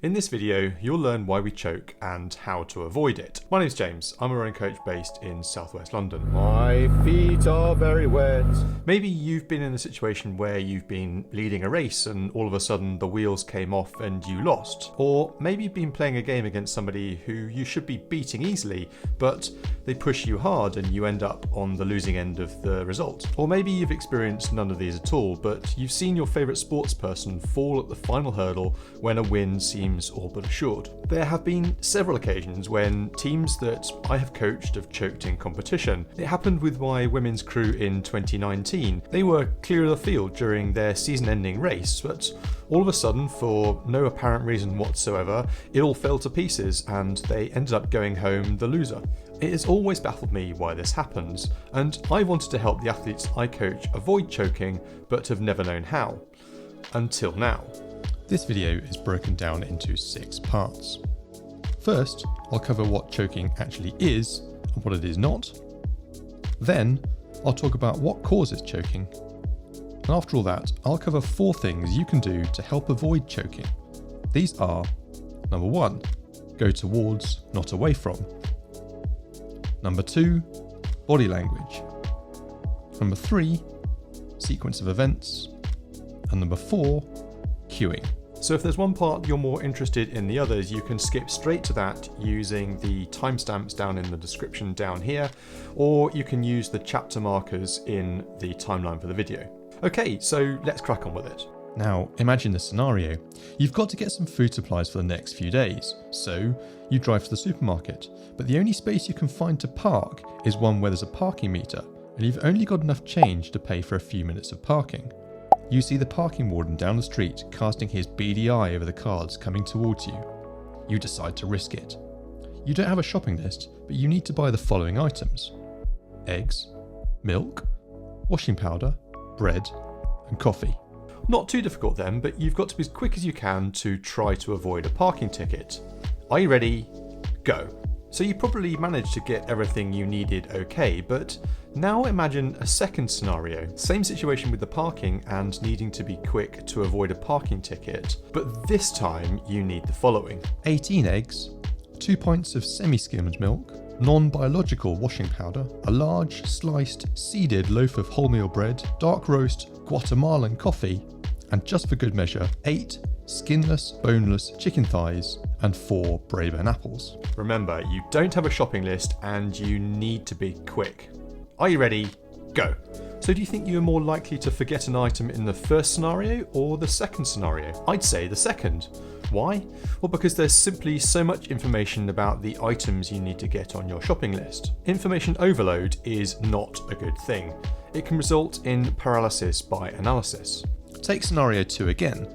In this video, you'll learn why we choke and how to avoid it. My name's James, I'm a running coach based in southwest London. My feet are very wet. Maybe you've been in a situation where you've been leading a race and all of a sudden the wheels came off and you lost. Or maybe you've been playing a game against somebody who you should be beating easily, but they push you hard and you end up on the losing end of the result. Or maybe you've experienced none of these at all, but you've seen your favourite sports person fall at the final hurdle when a win seems all but assured. There have been several occasions when teams that I have coached have choked in competition. It happened with my women's crew in 2019. They were clear of the field during their season-ending race, but all of a sudden, for no apparent reason whatsoever, it all fell to pieces and they ended up going home the loser. It has always baffled me why this happens, and I wanted to help the athletes I coach avoid choking, but have never known how. Until now. This video is broken down into 6 parts. First, I'll cover what choking actually is and what it is not. Then, I'll talk about what causes choking. And after all that, I'll cover 4 things you can do to help avoid choking. These are: number 1, go towards, not away from. Number 2, body language. Number 3, sequence of events. And number 4, cueing. So if there's one part you're more interested in the others, you can skip straight to that using the timestamps down in the description down here, or you can use the chapter markers in the timeline for the video. Okay, so let's crack on with it. Now, imagine this scenario. You've got to get some food supplies for the next few days, so you drive to the supermarket, but the only space you can find to park is one where there's a parking meter, and you've only got enough change to pay for a few minutes of parking. You see the parking warden down the street casting his beady eye over the cars coming towards you. You decide to risk it. You don't have a shopping list, but you need to buy the following items: eggs, milk, washing powder, bread, and coffee. Not too difficult then, but you've got to be as quick as you can to try to avoid a parking ticket. Are you ready? Go. So you probably managed to get everything you needed okay, but now imagine a second scenario. Same situation with the parking and needing to be quick to avoid a parking ticket, but this time you need the following: 18 eggs, 2 pints of semi-skimmed milk, non-biological washing powder, a large sliced seeded loaf of wholemeal bread, dark roast Guatemalan coffee, and just for good measure, 8 skinless, boneless chicken thighs, and 4 Braeburn apples. Remember, you don't have a shopping list and you need to be quick. Are you ready? Go. So do you think you are more likely to forget an item in the first scenario or the second scenario? I'd say the second. Why? Well, because there's simply so much information about the items you need to get on your shopping list. Information overload is not a good thing. It can result in paralysis by analysis. Take scenario 2 again.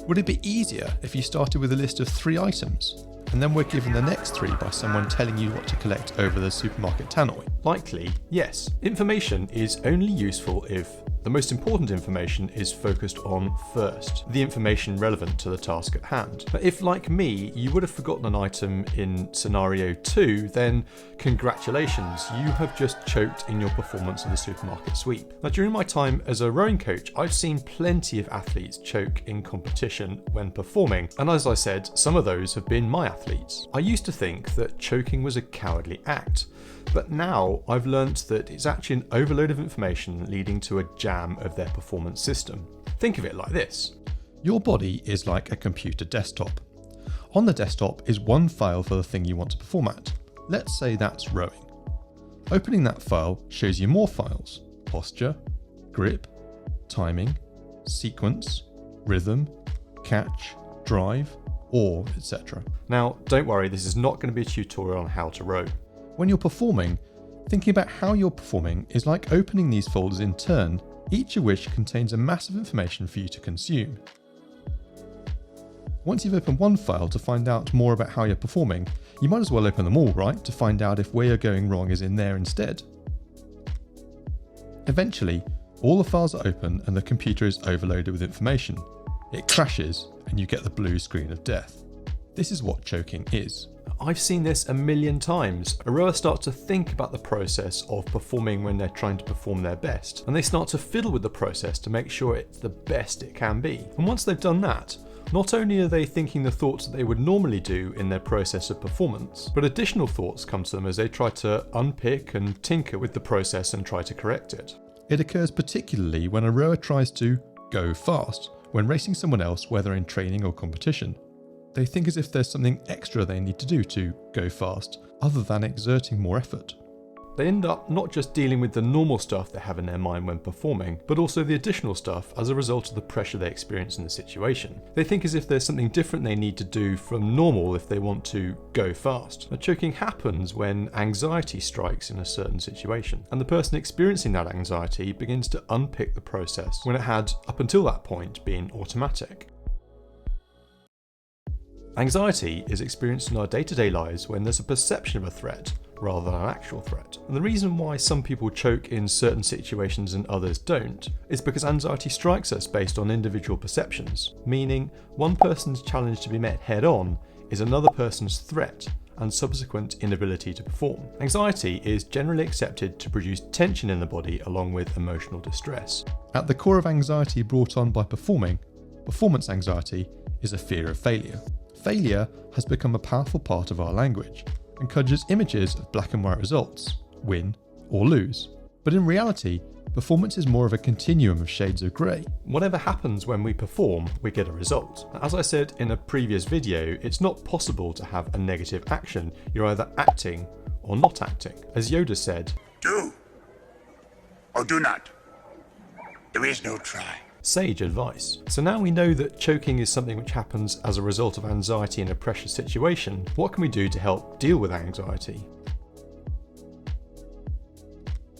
Would it be easier if you started with a list of 3 items, and then were given the next 3 by someone telling you what to collect over the supermarket tannoy? Likely, yes. Information is only useful if the most important information is focused on first, the information relevant to the task at hand. But if, like me, you would have forgotten an item in scenario 2, then congratulations, you have just choked in your performance of the supermarket sweep. Now, during my time as a rowing coach, I've seen plenty of athletes choke in competition when performing, and as I said, some of those have been my athletes. I used to think that choking was a cowardly act, but now I've learnt that it's actually an overload of information leading to a jam of their performance system. Think of it like this. Your body is like a computer desktop. On the desktop is one file for the thing you want to perform at. Let's say that's rowing. Opening that file shows you more files: posture, grip, timing, sequence, rhythm, catch, drive, oar, etc. Now, don't worry, this is not going to be a tutorial on how to row. When you're performing, thinking about how you're performing is like opening these folders in turn, each of which contains a mass of information for you to consume. Once you've opened one file to find out more about how you're performing, you might as well open them all, right, to find out if where you're going wrong is in there instead. Eventually, all the files are open and the computer is overloaded with information. It crashes and you get the blue screen of death. This is what choking is. I've seen this a million times. A rower starts to think about the process of performing when they're trying to perform their best, and they start to fiddle with the process to make sure it's the best it can be. And once they've done that, Not only are they thinking the thoughts that they would normally do in their process of performance, but additional thoughts come to them as they try to unpick and tinker with the process and try to correct it. It occurs particularly when a rower tries to go fast when racing someone else, whether in training or competition. They think as if there's something extra they need to do to go fast, other than exerting more effort. They end up not just dealing with the normal stuff they have in their mind when performing, but also the additional stuff as a result of the pressure they experience in the situation. They think as if there's something different they need to do from normal if they want to go fast. Now, choking happens when anxiety strikes in a certain situation, and the person experiencing that anxiety begins to unpick the process when it had, up until that point, been automatic. Anxiety is experienced in our day-to-day lives when there's a perception of a threat rather than an actual threat. And the reason why some people choke in certain situations and others don't is because anxiety strikes us based on individual perceptions, meaning one person's challenge to be met head-on is another person's threat and subsequent inability to perform. Anxiety is generally accepted to produce tension in the body along with emotional distress. At the core of anxiety brought on by performance anxiety is a fear of failure. Failure has become a powerful part of our language and conjures images of black and white results, win or lose. But in reality, performance is more of a continuum of shades of grey. Whatever happens when we perform, we get a result. As I said in a previous video, it's not possible to have a negative action. You're either acting or not acting. As Yoda said, "Do or do not. There is no try." Sage advice. So now we know that choking is something which happens as a result of anxiety in a pressure situation. What can we do to help deal with anxiety?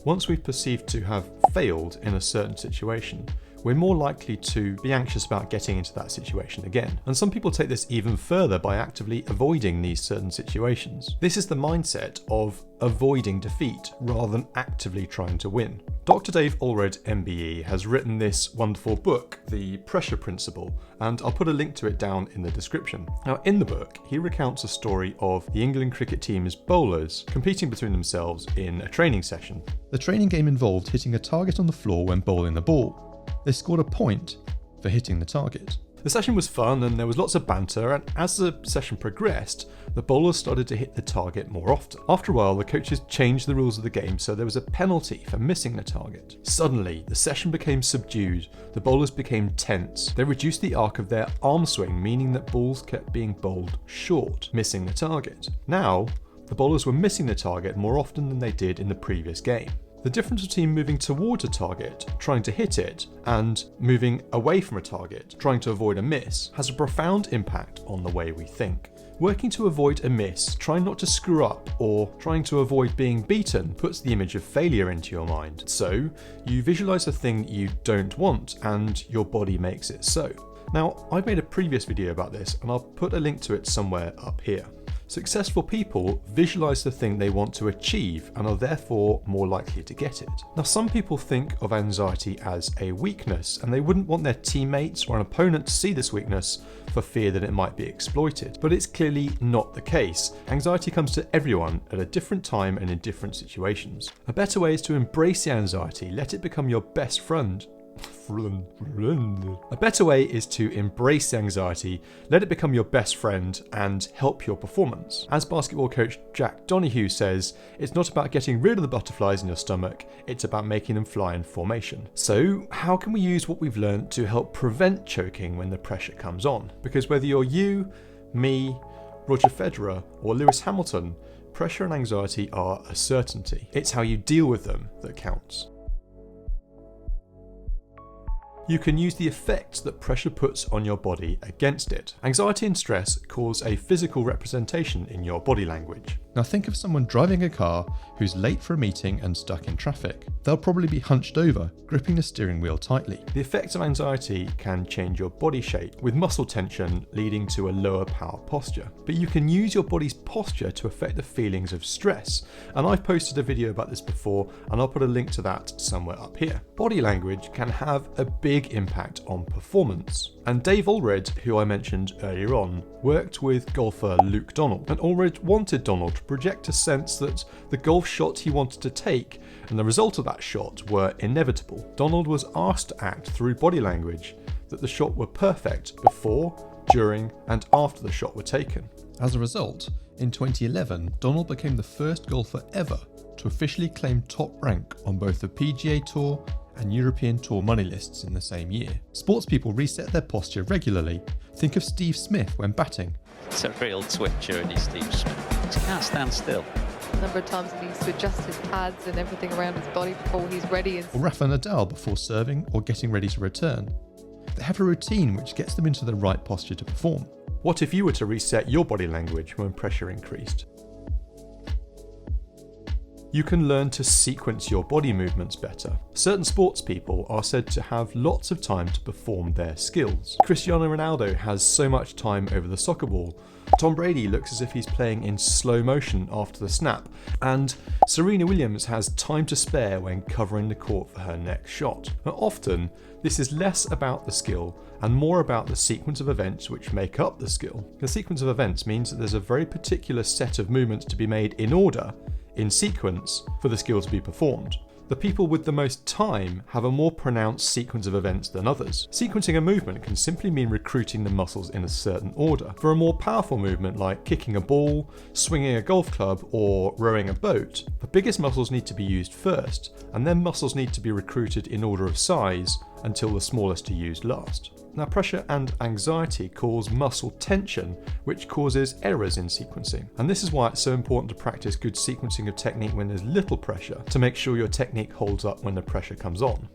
Once we've perceived to have failed in a certain situation, we're more likely to be anxious about getting into that situation again. And some people take this even further by actively avoiding these certain situations. This is the mindset of avoiding defeat rather than actively trying to win. Dr. Dave Allred, MBE, has written this wonderful book, The Pressure Principle, and I'll put a link to it down in the description. Now, in the book, he recounts a story of the England cricket team's bowlers competing between themselves in a training session. The training game involved hitting a target on the floor when bowling the ball. They scored a point for hitting the target. The session was fun and there was lots of banter, and as the session progressed, the bowlers started to hit the target more often. After a while, the coaches changed the rules of the game so there was a penalty for missing the target. Suddenly, the session became subdued, the bowlers became tense. They reduced the arc of their arm swing, meaning that balls kept being bowled short, missing the target. Now, the bowlers were missing the target more often than they did in the previous game. The difference between moving towards a target, trying to hit it, and moving away from a target, trying to avoid a miss, has a profound impact on the way we think. Working to avoid a miss, trying not to screw up, or trying to avoid being beaten puts the image of failure into your mind. So, you visualize a thing that you don't want, and your body makes it so. Now, I've made a previous video about this, and I'll put a link to it somewhere up here. Successful people visualize the thing they want to achieve and are therefore more likely to get it. Now, some people think of anxiety as a weakness, and they wouldn't want their teammates or an opponent to see this weakness for fear that it might be exploited. But it's clearly not the case. Anxiety comes to everyone at a different time and in different situations. A better way is to embrace the anxiety, let it become your best friend. A better way is to embrace the anxiety, let it become your best friend, and help your performance. As basketball coach Jack Donahue says, it's not about getting rid of the butterflies in your stomach, it's about making them fly in formation. So, how can we use what we've learned to help prevent choking when the pressure comes on? Because whether you're you, me, Roger Federer, or Lewis Hamilton, pressure and anxiety are a certainty. It's how you deal with them that counts. You can use the effects that pressure puts on your body against it. Anxiety and stress cause a physical representation in your body language. Now think of someone driving a car who's late for a meeting and stuck in traffic. They'll probably be hunched over, gripping the steering wheel tightly. The effects of anxiety can change your body shape, with muscle tension leading to a lower power posture. But you can use your body's posture to affect the feelings of stress. And I've posted a video about this before, and I'll put a link to that somewhere up here. Body language can have a big impact on performance. And Dave Allred, who I mentioned earlier on, worked with golfer Luke Donald. And Allred wanted Donald to project a sense that the golf shot he wanted to take and the result of that shot were inevitable. Donald was asked to act through body language that the shot were perfect before, during, and after the shot were taken. As a result, in 2011, Donald became the first golfer ever to officially claim top rank on both the PGA Tour and European Tour money lists in the same year. Sports people reset their posture regularly. Think of Steve Smith when batting. It's a real twitcher, isn't he, Steve Smith? He can't stand still. A number of times he needs to adjust his pads and everything around his body before he's ready. Or Rafa Nadal before serving or getting ready to return. They have a routine which gets them into the right posture to perform. What if you were to reset your body language when pressure increased? You can learn to sequence your body movements better. Certain sports people are said to have lots of time to perform their skills. Cristiano Ronaldo has so much time over the soccer ball. Tom Brady looks as if he's playing in slow motion after the snap. And Serena Williams has time to spare when covering the court for her next shot. But often, this is less about the skill and more about the sequence of events which make up the skill. The sequence of events means that there's a very particular set of movements to be made in order, in sequence, for the skill to be performed. The people with the most time have a more pronounced sequence of events than others. Sequencing a movement can simply mean recruiting the muscles in a certain order. For a more powerful movement like kicking a ball, swinging a golf club, or rowing a boat, the biggest muscles need to be used first, and then muscles need to be recruited in order of size until the smallest are used last. Now, pressure and anxiety cause muscle tension, which causes errors in sequencing. And this is why it's so important to practice good sequencing of technique when there's little pressure, to make sure your technique holds up when the pressure comes on.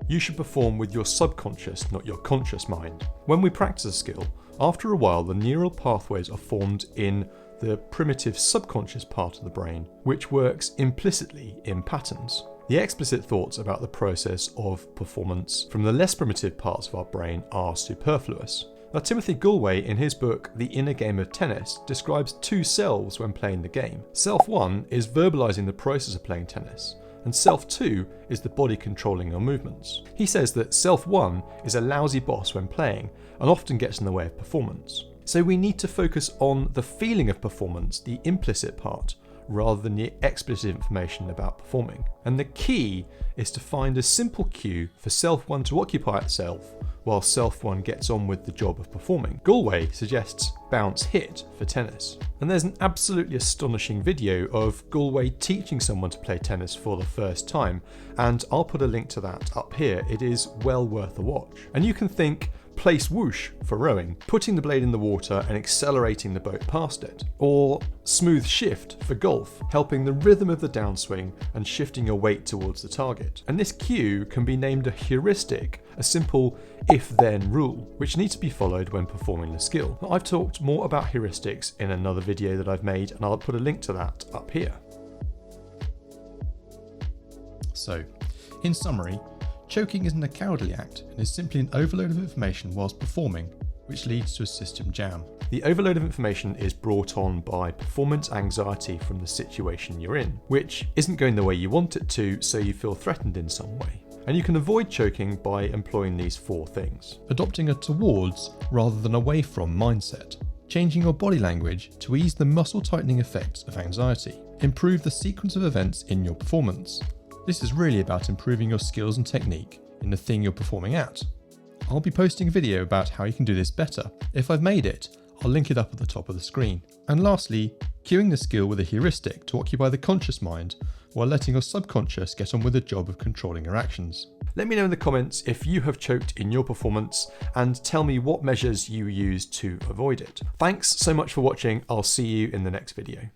You should perform with your subconscious, not your conscious mind. When we practice a skill, after a while the neural pathways are formed in the primitive subconscious part of the brain, which works implicitly in patterns. The explicit thoughts about the process of performance from the less primitive parts of our brain are superfluous. Now, Timothy Gallwey, in his book The Inner Game of Tennis, describes two selves when playing the game. Self 1 is verbalizing the process of playing tennis, and Self 2 is the body controlling your movements. He says that Self 1 is a lousy boss when playing and often gets in the way of performance. So we need to focus on the feeling of performance, the implicit part, rather than the explicit information about performing. And the key is to find a simple cue for Self 1 to occupy itself while Self 1 gets on with the job of performing. Gallwey suggests bounce hit for tennis. And there's an absolutely astonishing video of Gallwey teaching someone to play tennis for the first time, and I'll put a link to that up here. It is well worth a watch. And you can think place whoosh for rowing, putting the blade in the water and accelerating the boat past it. Or smooth shift for golf, helping the rhythm of the downswing and shifting your weight towards the target. And this cue can be named a heuristic, a simple if-then rule, which needs to be followed when performing the skill. Now, I've talked more about heuristics in another video that I've made, and I'll put a link to that up here. So, in summary, choking isn't a cowardly act and is simply an overload of information whilst performing, which leads to a system jam. The overload of information is brought on by performance anxiety from the situation you're in, which isn't going the way you want it to, so you feel threatened in some way. And you can avoid choking by employing these 4 things. Adopting a towards rather than away from mindset. Changing your body language to ease the muscle tightening effects of anxiety. Improve the sequence of events in your performance. This is really about improving your skills and technique in the thing you're performing at. I'll be posting a video about how you can do this better. If I've made it, I'll link it up at the top of the screen. And lastly, cueing the skill with a heuristic to occupy the conscious mind while letting your subconscious get on with the job of controlling your actions. Let me know in the comments if you have choked in your performance and tell me what measures you use to avoid it. Thanks so much for watching. I'll see you in the next video.